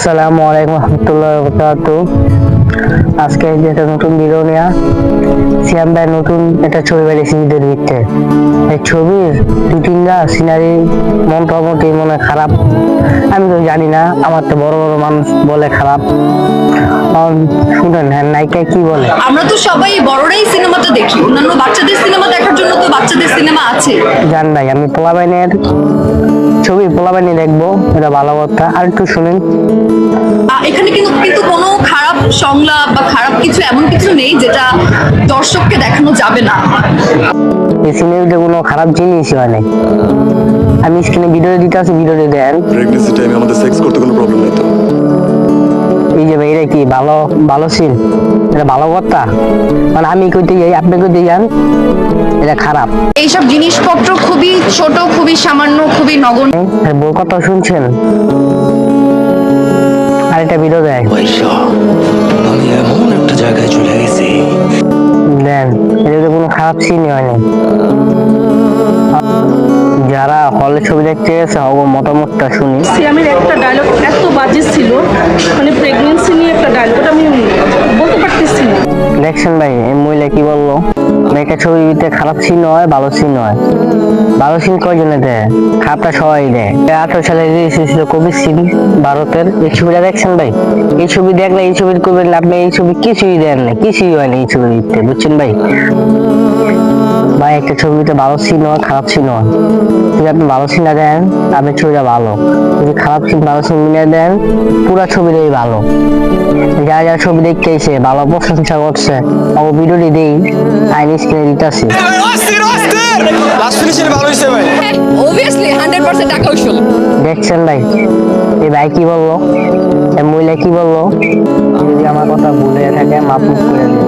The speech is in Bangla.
আসসালামু আলাইকুম রহমতুল্লাহ বারাকাতুহু। আজকে যেটা নতুন ভিডিও নিয়ে সিয়াম ভাই নতুন একটা ছবি বেরিয়েছে ঈদের ভিত্তে। এই ছবির দুই তিনটা সিনারি মোটামুটি মনে হয় খারাপ। আমি তো জানি না, আমার তো বড় বড় মানুষ বলে খারাপ। শুনেন হ্যাঁ নায়িকা কি বলে। আমরা তো সবাই বড়রাই সিনেমাটা দেখি, অন্যান্য বাচ্চাদের সিনেমা দেখার জন্য তো বাচ্চাদের সিনেমা আছে। জান ভাই আমি পোলাবাইনের ছবি পোলাবাইনি দেখবো, এটা ভালো কথা। আর একটু শুনেন, এখানে কিন্তু কিন্তু কোনো খারাপ সংলাপ বা খারাপ কিছু এমন কিছু নেই যেটা দর্শককে দেখানো যাবে না। এই সিনেমাতে কোনো খারাপ জিনিসই হয় নাই। আমি স্ক্রিনে ভিডিও দিতে আছি, ভিডিওতে দেন। প্রেগন্যান্সি টাইমে আমাদের সেক্স করতে কোনো প্রবলেম নেই তো? এই যে ভাই এটা কি ভালো ভালো সিন? এটা ভালো কথা? মানে আমি কইতে যাই আপনি কইতে যান এটা খারাপ। এইসব জিনিসপত্র খুবই ছোট, খুবই সামান্য, খুবই নগণ্য। বউ কথা শুনছেন? আর এটা ভিডিও দেয় পয়সা আমি এমন একটা জায়গায় চলে গেছি। দেন, এটাতে কোনো খারাপ সিনই হয়নি। যারা হলে ছবি দেখতে গেছে মতামতটা শুনি। সিয়ামের একটা ডায়লগ এত বাজে ছিল, মানে প্রেগনেন্সি নিয়ে একটা ডায়লগ, আমি বলতে পারতেছি না। দেখছেন ভাই এই মহিলা কি বললো? একটা ছবির ভিতরে খারাপ সিন হয়, ভালো সিন হয়। ভালো সিন কয়জনে দেয়? খারাপটা সবাই দেয়। 18 সালে রিলিজ হয়েছিল কবির সিন ভারতের। এই ছবিটা দেখছেন ভাই? এই ছবি দেখলে এই ছবির কবির আপনি এই ছবি কিছুই দেন না, কিছুই হয় না এই ছবির ভিতরে, বুঝছেন ভাই? ভাই একটা ছবিতে ভালো সিন হয়, খারাপ সিন হয়। যদি আপনি ভালো সিনটা দেন আপনি ছবিটা ভালো, যদি খারাপ সিন ভালো সিন মিলিয়ে দেন পুরো ছবিটাই ভালো। যারা যারা ছবি দেখতে এসে ভালো প্রশংসা করছে আমার ভিডিওটি দেই আইনি স্ক্রিনে দিতেছি। অবভিয়াসলি 100% টাকা উসুল। দেখছেন ভাই এই ভাই কি বললো, এই মহিলা কি বললো? যদি আমার কথা ভুলে থাকে মাফ করে দিন।